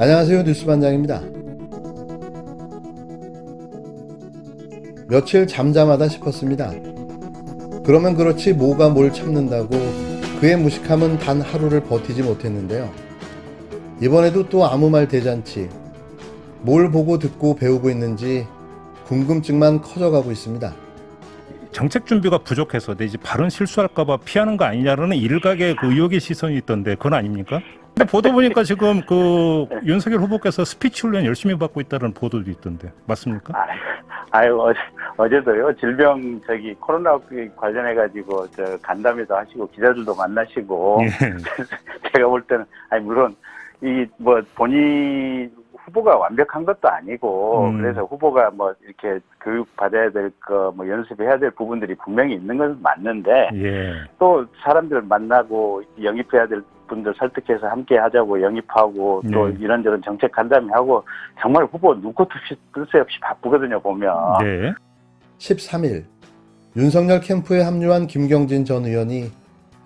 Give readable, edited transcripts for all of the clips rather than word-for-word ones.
안녕하세요. 뉴스반장입니다. 며칠 잠잠하다 싶었습니다. 그러면 그렇지 뭐가 뭘 참는다고 그의 무식함은 단 하루를 버티지 못했는데요. 이번에도 또 아무 말 대잔치, 뭘 보고 듣고 배우고 있는지 궁금증만 커져가고 있습니다. 정책 준비가 부족해서 내지 발언 실수할까봐 피하는 거 아니냐라는 일각의 그 의혹의 시선이 있던데 그건 아닙니까? 근데 보도 보니까 지금 그 윤석열 후보께서 스피치 훈련 열심히 받고 있다는 보도도 있던데 맞습니까? 어제도요 질병 코로나 관련해가지고 간담회도 하시고 기자들도 만나시고 예. 제가 볼 때는 물론 본인 후보가 완벽한 것도 아니고 그래서 후보가 이렇게 교육 받아야 될 거 연습해야 될 부분들이 분명히 있는 건 맞는데 예. 또 사람들 만나고 영입해야 될 분들 설득해서 함께 하자고 영입하고 또 이런저런 정책 간담회하고 정말 후보 눈코 뜰 새 없이 바쁘거든요 보면. 네. 13일 윤석열 캠프에 합류한 김경진 전 의원이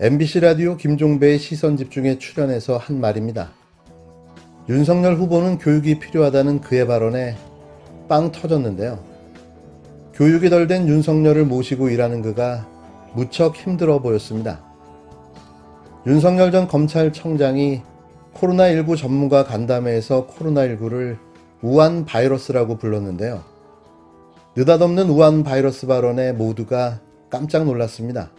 MBC 라디오 김종배의 시선집중에 출연해서 한 말입니다. 윤석열 후보는 교육이 필요하다는 그의 발언에 빵 터졌는데요. 교육이 덜 된 윤석열을 모시고 일하는 그가 무척 힘들어 보였습니다. 윤석열 전 검찰청장이 코로나19 전문가 간담회에서 코로나19를 우한 바이러스라고 불렀는데요. 느닷없는 우한 바이러스 발언에 모두가 깜짝 놀랐습니다.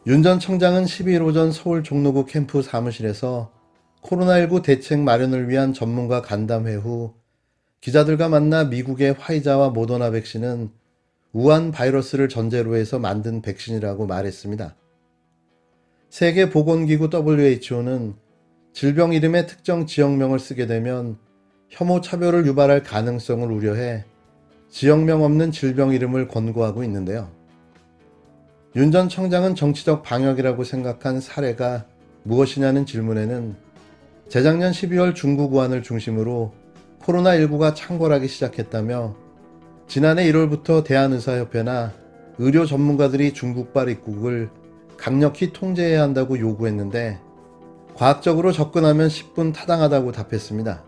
윤 전 청장은 12일 오전 서울 종로구 캠프 사무실에서 코로나19 대책 마련을 위한 전문가 간담회 후 기자들과 만나 미국의 화이자와 모더나 백신은 우한 바이러스를 전제로 해서 만든 백신이라고 말했습니다. 세계보건기구 WHO는 질병 이름에 특정 지역명을 쓰게 되면 혐오 차별을 유발할 가능성을 우려해 지역명 없는 질병 이름을 권고하고 있는데요. 윤 전 청장은 정치적 방역이라고 생각한 사례가 무엇이냐는 질문에는 재작년 12월 중국 우한을 중심으로 코로나19가 창궐하기 시작했다며 지난해 1월부터 대한의사협회나 의료 전문가들이 중국발 입국을 강력히 통제해야 한다고 요구했는데 과학적으로 접근하면 10분 타당하다고 답했습니다.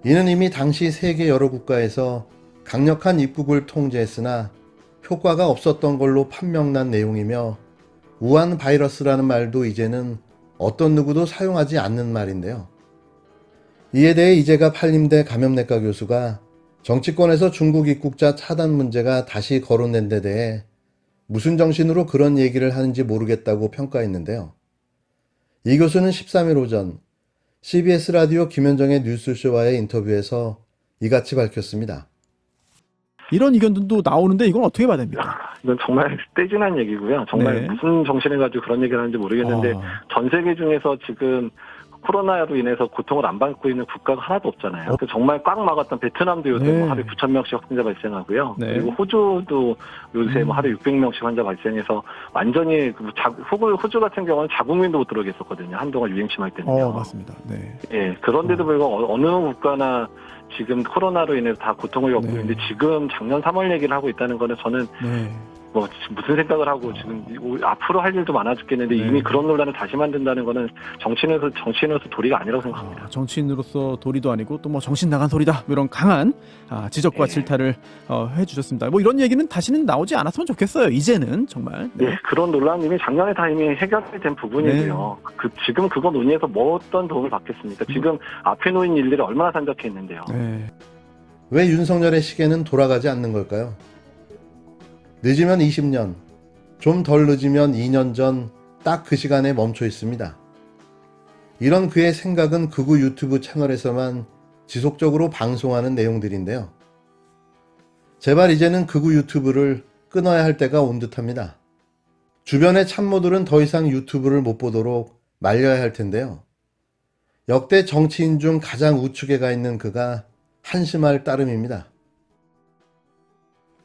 이는 이미 당시 세계 여러 국가에서 강력한 입국을 통제했으나 효과가 없었던 걸로 판명난 내용이며 우한 바이러스라는 말도 이제는 어떤 누구도 사용하지 않는 말인데요. 이에 대해 이재갑 한림대 감염내과 교수가 정치권에서 중국 입국자 차단 문제가 다시 거론된 데 대해 무슨 정신으로 그런 얘기를 하는지 모르겠다고 평가했는데요. 이 교수는 13일 오전 CBS 라디오 김현정의 뉴스쇼와의 인터뷰에서 이같이 밝혔습니다. 이런 의견들도 나오는데 이건 어떻게 봐야 됩니까? 이건 정말 떼진한 얘기고요. 정말 무슨 정신을 가지고 그런 얘기를 하는지 모르겠는데 전 세계 중에서 지금 코로나로 인해서 고통을 안 받고 있는 국가가 하나도 없잖아요. 정말 꽉 막았던 베트남도 요새 하루에 9,000명씩 확진자 발생하고요. 그리고 호주도 요새 하루에 600명씩 환자 발생해서 완전히 호주 같은 경우는 자국민도 못 들어오게 했었거든요. 한동안 유행 심할 때는요. 맞습니다. 네. 예, 그런데도 불구하고 어느 국가나 지금 코로나로 인해서 다 고통을 겪고 있는데 지금 작년 3월 얘기를 하고 있다는 거는 저는 무슨 생각을 하고 지금 앞으로 할 일도 많아 죽겠는데 이미 그런 논란을 다시 만든다는 거는 정치인으로서 도리가 아니라고 생각합니다. 정치인으로서 도리도 아니고 또 정신 나간 소리다 이런 강한 지적과 질타를 해주셨습니다. 이런 얘기는 다시는 나오지 않았으면 좋겠어요. 이제는 정말. 그런 논란은 이미 작년에 다 이미 해결이 된 부분이고요. 지금 그거 논의해서 뭐 어떤 도움을 받겠습니까? 지금 앞에 놓인 일들이 얼마나 산적해 있는데요. 왜 윤석열의 시계는 돌아가지 않는 걸까요? 늦으면 20년, 좀 덜 늦으면 2년 전 딱 그 시간에 멈춰 있습니다. 이런 그의 생각은 극우 유튜브 채널에서만 지속적으로 방송하는 내용들인데요. 제발 이제는 극우 유튜브를 끊어야 할 때가 온 듯합니다. 주변의 참모들은 더 이상 유튜브를 못 보도록 말려야 할 텐데요. 역대 정치인 중 가장 우측에 가 있는 그가 한심할 따름입니다.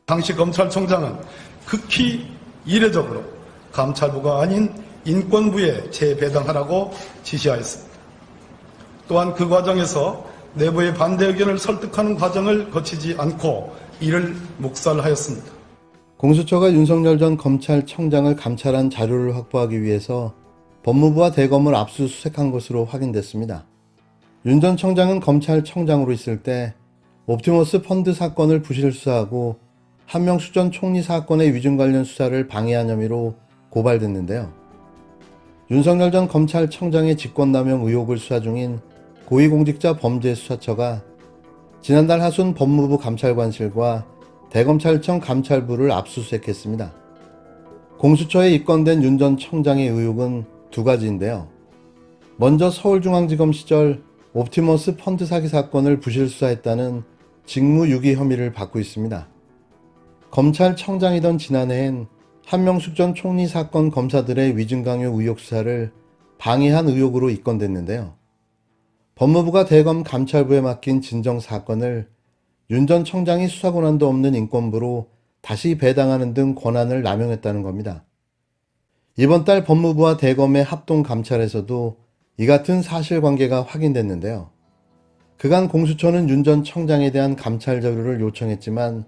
당시 검찰총장은 극히 이례적으로 감찰부가 아닌 인권부에 재배당하라고 지시하였습니다. 또한 그 과정에서 내부의 반대 의견을 설득하는 과정을 거치지 않고 이를 묵살하였습니다. 공수처가 윤석열 전 검찰청장을 감찰한 자료를 확보하기 위해서 법무부와 대검을 압수수색한 것으로 확인됐습니다. 윤 전 청장은 검찰청장으로 있을 때 옵티머스 펀드 사건을 부실 수사하고 한명숙 전 총리 사건의 위증 관련 수사를 방해한 혐의로 고발됐는데요. 윤석열 전 검찰청장의 직권남용 의혹을 수사 중인 고위공직자 범죄수사처가 지난달 하순 법무부 감찰관실과 대검찰청 감찰부를 압수수색했습니다. 공수처에 입건된 윤 전 청장의 의혹은 두 가지인데요. 먼저 서울중앙지검 시절 옵티머스 펀드 사기 사건을 부실 수사했다는 직무유기 혐의를 받고 있습니다. 검찰청장이던 지난해엔 한명숙 전 총리 사건 검사들의 위증강요 의혹 수사를 방해한 의혹으로 입건됐는데요. 법무부가 대검 감찰부에 맡긴 진정 사건을 윤 전 청장이 수사 권한도 없는 인권부로 다시 배당하는 등 권한을 남용했다는 겁니다. 이번 달 법무부와 대검의 합동 감찰에서도 이 같은 사실관계가 확인됐는데요. 그간 공수처는 윤 전 청장에 대한 감찰 자료를 요청했지만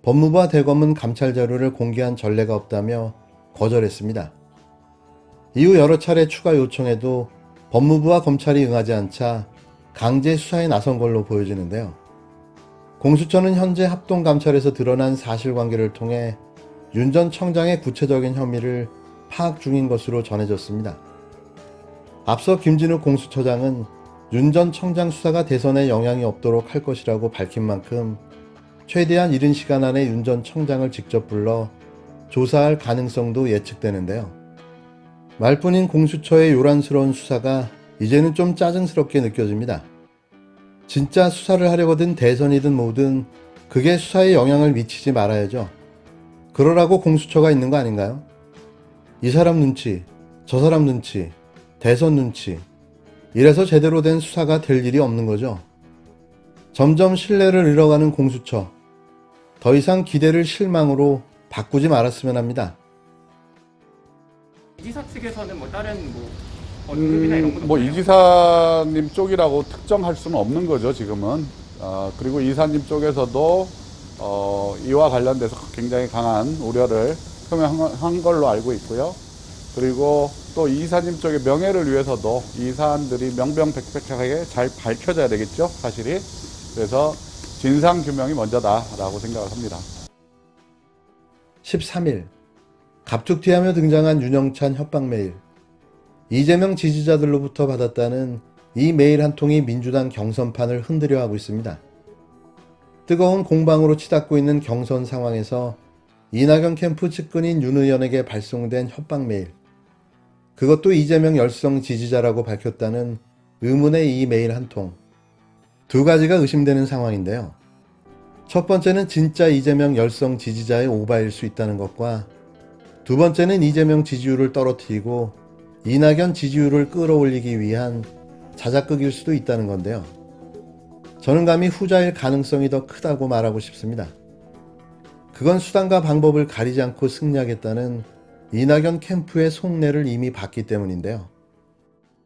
법무부와 대검은 감찰 자료를 공개한 전례가 없다며 거절했습니다. 이후 여러 차례 추가 요청에도 법무부와 검찰이 응하지 않자 강제 수사에 나선 걸로 보여지는데요. 공수처는 현재 합동감찰에서 드러난 사실관계를 통해 윤 전 청장의 구체적인 혐의를 파악 중인 것으로 전해졌습니다. 앞서 김진욱 공수처장은 윤 전 청장 수사가 대선에 영향이 없도록 할 것이라고 밝힌 만큼 최대한 이른 시간 안에 윤 전 청장을 직접 불러 조사할 가능성도 예측되는데요. 말뿐인 공수처의 요란스러운 수사가 이제는 좀 짜증스럽게 느껴집니다. 진짜 수사를 하려거든 대선이든 뭐든 그게 수사에 영향을 미치지 말아야죠. 그러라고 공수처가 있는 거 아닌가요? 이 사람 눈치, 저 사람 눈치, 대선 눈치, 이래서 제대로 된 수사가 될 일이 없는 거죠. 점점 신뢰를 잃어가는 공수처, 더 이상 기대를 실망으로 바꾸지 말았으면 합니다. 이 지사 측에서는 뭐 다른 언급이나 이런 건 이 지사님 쪽이라고 특정할 수는 없는 거죠, 지금은. 그리고 이사님 쪽에서도 이와 관련돼서 굉장히 강한 우려를 표명한 걸로 알고 있고요. 그리고 또 이사님 쪽의 명예를 위해서도 이 사안들이 명명백백하게 잘 밝혀져야 되겠죠, 사실이. 그래서 진상규명이 먼저다라고 생각을 합니다. 13일 갑툭튀하며 등장한 윤영찬 협박 메일. 이재명 지지자들로부터 받았다는 이 메일 한 통이 민주당 경선판을 흔들려 하고 있습니다. 뜨거운 공방으로 치닫고 있는 경선 상황에서 이낙연 캠프 측근인 윤 의원에게 발송된 협박 메일. 그것도 이재명 열성 지지자라고 밝혔다는 의문의 이 메일 한 통. 두 가지가 의심되는 상황인데요. 첫 번째는 진짜 이재명 열성 지지자의 오바일 수 있다는 것과 두 번째는 이재명 지지율을 떨어뜨리고 이낙연 지지율을 끌어올리기 위한 자작극일 수도 있다는 건데요. 저는 감히 후자일 가능성이 더 크다고 말하고 싶습니다. 그건 수단과 방법을 가리지 않고 승리하겠다는 이낙연 캠프의 속내를 이미 봤기 때문인데요.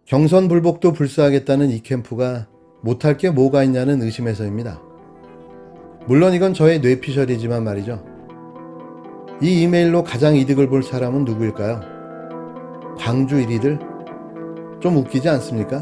경선 불복도 불사하겠다는 이 캠프가 못할 게 뭐가 있냐는 의심에서입니다. 물론 이건 저의 뇌피셜이지만 말이죠. 이 이메일로 가장 이득을 볼 사람은 누구일까요? 광주 1위들? 좀 웃기지 않습니까?